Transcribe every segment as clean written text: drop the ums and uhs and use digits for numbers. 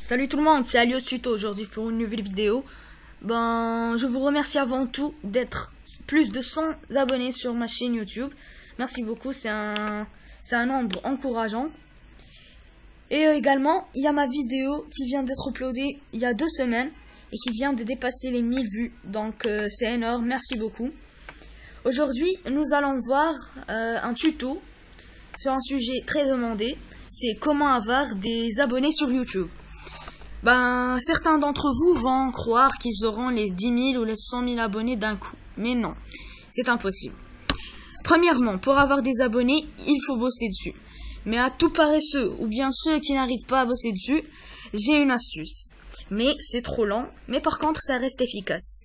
Salut tout le monde, c'est Alios Tuto aujourd'hui pour une nouvelle vidéo. Je vous remercie avant tout d'être plus de 100 abonnés sur ma chaîne YouTube. Merci beaucoup, c'est un nombre encourageant. Et également, il y a ma vidéo qui vient d'être uploadée il y a 2 semaines et qui vient de dépasser les 1000 vues. Donc c'est énorme, merci beaucoup. Aujourd'hui, nous allons voir un tuto sur un sujet très demandé. C'est comment avoir des abonnés sur YouTube. Certains d'entre vous vont croire qu'ils auront les 10 000 ou les 100 000 abonnés d'un coup. Mais non, c'est impossible. Premièrement, pour avoir des abonnés, il faut bosser dessus. Mais à tout paresseux, ou bien ceux qui n'arrivent pas à bosser dessus, j'ai une astuce. Mais c'est trop lent, mais par contre, ça reste efficace.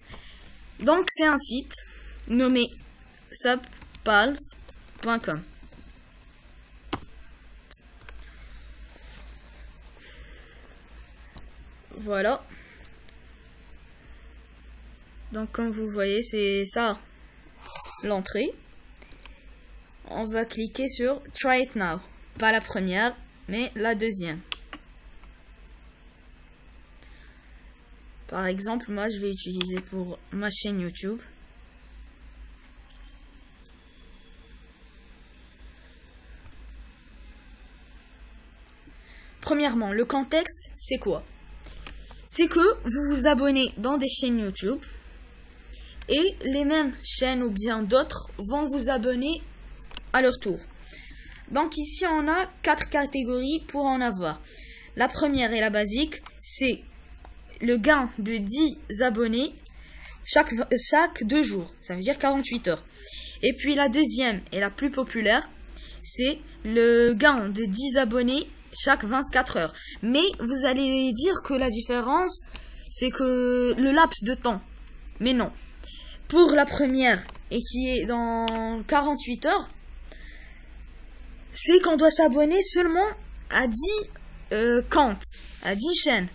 Donc, c'est un site nommé subpals.com. Voilà. Donc comme vous voyez, c'est ça l'entrée. On va cliquer sur Try it now. Pas la première, mais la deuxième. Par exemple, moi je vais utiliser pour ma chaîne YouTube. Premièrement, le contexte, c'est quoi? C'est que vous vous abonnez dans des chaînes YouTube et les mêmes chaînes ou bien d'autres vont vous abonner à leur tour. Donc ici on a 4 catégories pour en avoir. La première et la basique, c'est le gain de 10 abonnés chaque 2 jours, ça veut dire 48 heures. Et puis la deuxième et la plus populaire, c'est le gain de 10 abonnés chaque 24 heures. Mais vous allez dire que la différence, c'est que le laps de temps. Mais non. Pour la première, et qui est dans 48 heures, c'est qu'on doit s'abonner seulement à 10 comptes, à 10 chaînes.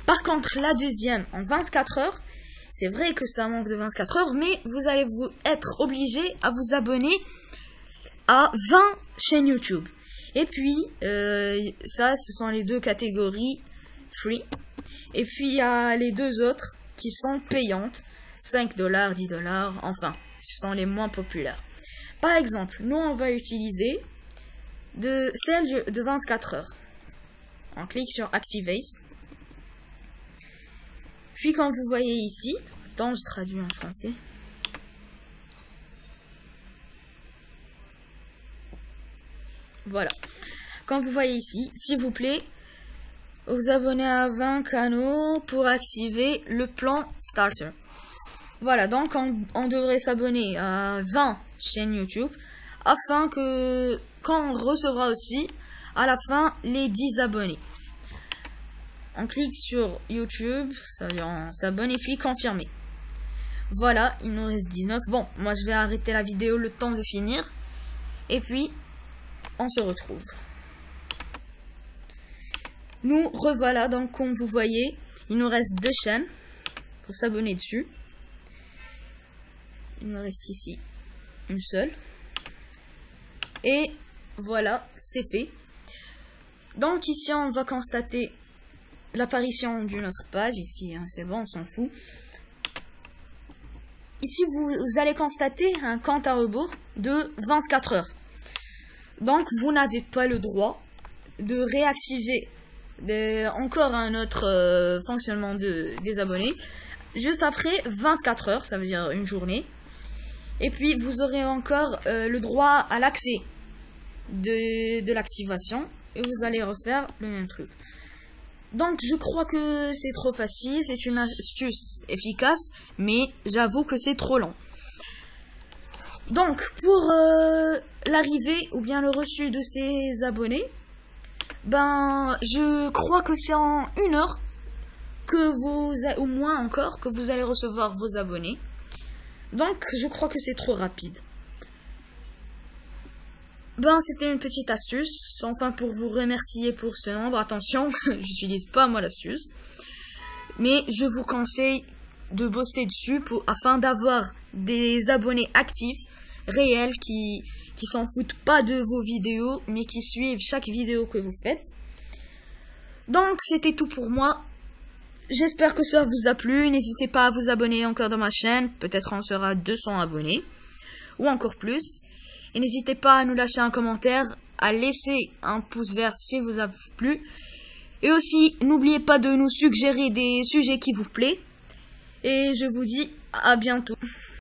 Par contre, la deuxième, en 24 heures, c'est vrai que ça manque de 24 heures, mais vous allez être obligé à vous abonner à 20 chaînes YouTube. Et puis, ça, ce sont les 2 catégories free. Et puis, il y a les 2 autres qui sont payantes. 5 $, 10 $, enfin, ce sont les moins populaires. Par exemple, nous, on va utiliser celle de 24 heures. On clique sur Activate. Puis, comme vous voyez ici, attends, je traduis en français. Voilà. Comme vous voyez ici, s'il vous plaît, vous abonnez à 20 canaux pour activer le plan Starter. Voilà, donc on devrait s'abonner à 20 chaînes YouTube afin que quand on recevra aussi à la fin les 10 abonnés. On clique sur YouTube, ça veut dire on s'abonne et puis confirmer. Voilà, il nous reste 19. Bon, moi je vais arrêter la vidéo le temps de finir et puis on se retrouve. Nous revoilà, donc comme vous voyez, il nous reste 2 chaînes pour s'abonner dessus. Il nous reste ici une seule. Et voilà, c'est fait. Donc ici, on va constater l'apparition d'une autre page. Ici, hein, c'est bon, on s'en fout. Ici, vous allez constater un compte à rebours de 24 heures. Donc, vous n'avez pas le droit de réactiver encore un autre fonctionnement des abonnés juste après 24 heures, ça veut dire une journée. Et puis vous aurez encore le droit à l'accès de l'activation et vous allez refaire le même truc. Donc je crois que c'est trop facile, c'est une astuce efficace, mais j'avoue que c'est trop lent. Donc pour l'arrivée ou bien le reçu de ces abonnés, je crois que c'est en 1 heure que ou moins encore, que vous allez recevoir vos abonnés. Donc, je crois que c'est trop rapide. C'était une petite astuce, enfin pour vous remercier pour ce nombre. Attention, j'utilise pas moi l'astuce. Mais je vous conseille de bosser dessus afin d'avoir des abonnés actifs, réels, qui s'en foutent pas de vos vidéos, mais qui suivent chaque vidéo que vous faites. Donc, c'était tout pour moi. J'espère que ça vous a plu. N'hésitez pas à vous abonner encore dans ma chaîne. Peut-être on sera 200 abonnés. Ou encore plus. Et n'hésitez pas à nous lâcher un commentaire, à laisser un pouce vert si vous a plu. Et aussi, n'oubliez pas de nous suggérer des sujets qui vous plaisent. Et je vous dis à bientôt.